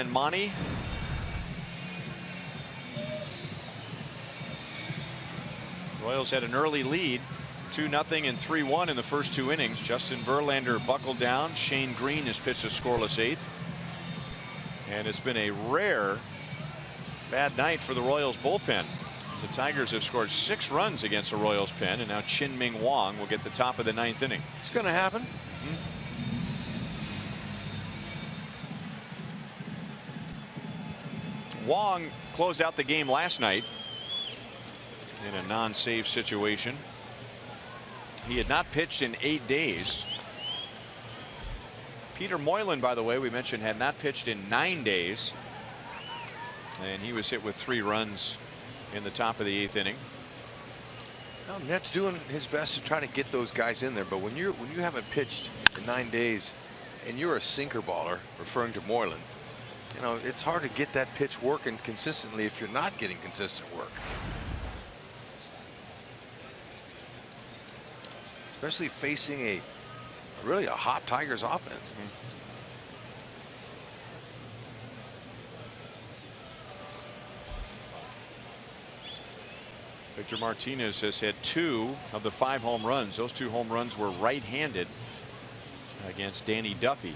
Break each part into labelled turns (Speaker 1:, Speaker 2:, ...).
Speaker 1: and Monty. Royals had an early lead, 2-0 and 3-1 in the first 2 innings. Justin Verlander buckled down. Shane Green has pitched a scoreless 8th. And it's been a rare bad night for the Royals bullpen. The Tigers have scored 6 runs against the Royals pen, and now Chien-Ming will get the top of the 9th inning.
Speaker 2: It's going to happen.
Speaker 1: Wong closed out the game last night in a non-save situation. He had not pitched in 8 days. Peter Moylan, by the way, we mentioned, had not pitched in 9 days, and he was hit with 3 runs in the top of the 8th inning.
Speaker 2: Well, Net's doing his best to try to get those guys in there, but when you haven't pitched in 9 days and you're a sinker baller, referring to Moylan, you know, it's hard to get that pitch working consistently if you're not getting consistent work. Especially facing really a hot Tigers offense.
Speaker 1: Victor Martinez has had 2 of the 5 home runs. Those 2 home runs were right-handed against Danny Duffy.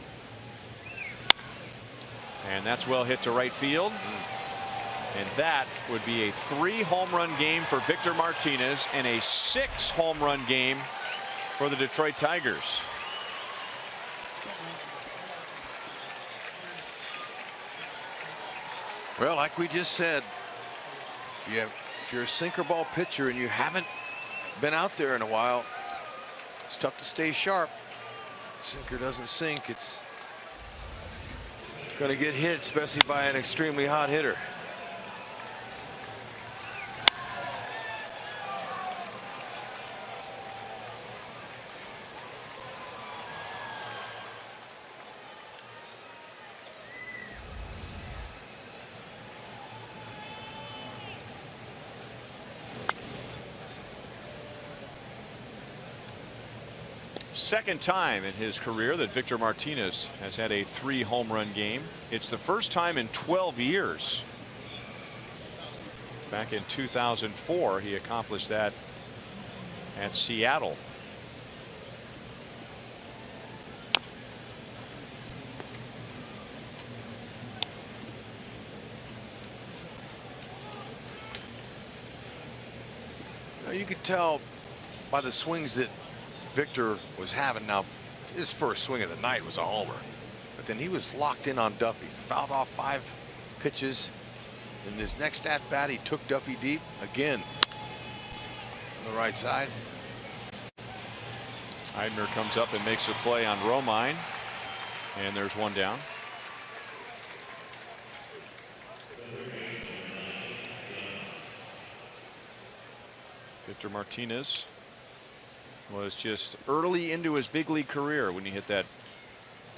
Speaker 1: And that's well hit to right field. And that would be a 3 home run game for Victor Martinez and a 6 home run game for the Detroit Tigers.
Speaker 2: Well, like we just said, if you're a sinker ball pitcher and you haven't been out there in a while, it's tough to stay sharp. Sinker doesn't sink. It's going to get hit, especially by an extremely hot hitter.
Speaker 1: Second time in his career that Victor Martinez has had a 3 home run game. It's the first time in 12 years. Back in 2004, he accomplished that at Seattle.
Speaker 2: You could tell by the swings that Victor was having. Now, his first swing of the night was a homer, but then he was locked in on Duffy, fouled off 5 pitches. In his next at bat, he took Duffy deep again on the right side.
Speaker 1: Eidner comes up and makes a play on Romine, and there's 1 down. Victor Martinez was just early into his big league career when he hit that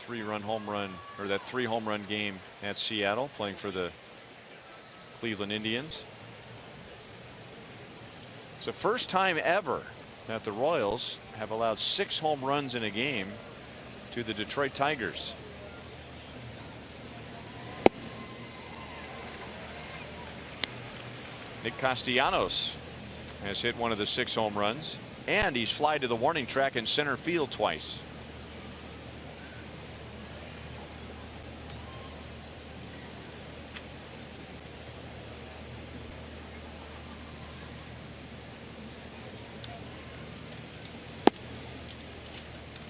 Speaker 1: 3-run home run, or that 3 home run game at Seattle, playing for the Cleveland Indians. It's the first time ever that the Royals have allowed 6 home runs in a game to the Detroit Tigers. Nick Castellanos has hit 1 of the 6 home runs, and he's fly to the warning track in center field twice.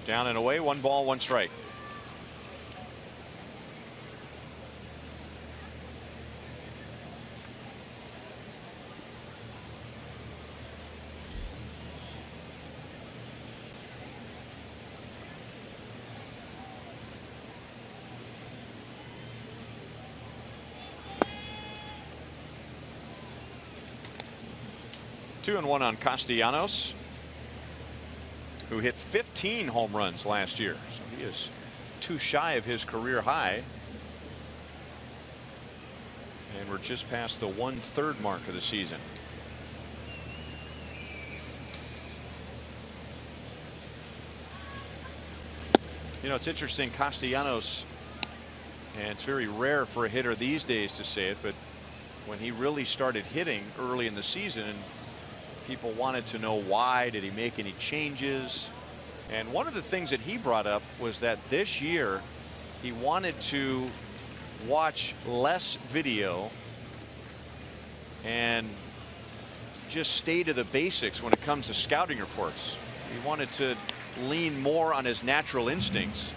Speaker 1: Down and away, 1 ball, 1 strike. Two and one on Castellanos, who hit 15 home runs last year. So he is 2 shy of his career high. And we're just past the 1/3 mark of the season. You know, it's interesting. Castellanos And it's very rare for a hitter these days to say it, but when he really started hitting early in the season, people wanted to know why. Did he make any changes? And one of the things that he brought up was that this year he wanted to watch less video and just stay to the basics when it comes to scouting reports. He wanted to lean more on his natural instincts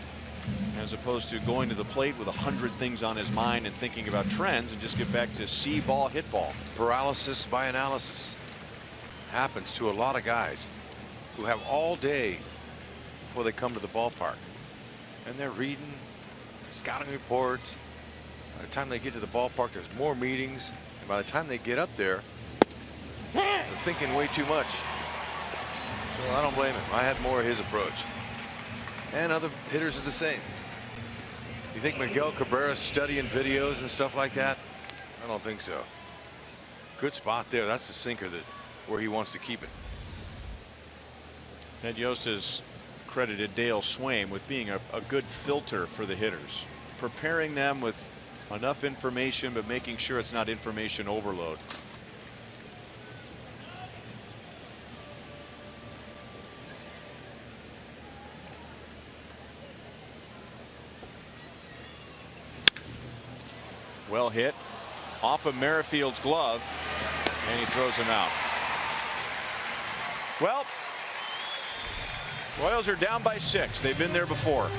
Speaker 1: as opposed to going to the plate with 100 things on his mind and thinking about trends, and just get back to see ball, hit ball.
Speaker 2: Paralysis by analysis happens to a lot of guys who have all day before they come to the ballpark, and they're reading scouting reports. By the time they get to the ballpark, there's more meetings, and by the time they get up there, they're thinking way too much. So I don't blame him. I had more of his approach, and other hitters are the same. You think Miguel Cabrera's studying videos and stuff like that? I don't think so. Good spot there. That's the sinker that where he wants to keep it.
Speaker 1: Ned Yost has credited Dale Swaim with being a good filter for the hitters, preparing them with enough information but making sure it's not information overload. Well hit off of Merrifield's glove, and he throws him out. Well, Royals are down by 6. They've been there before.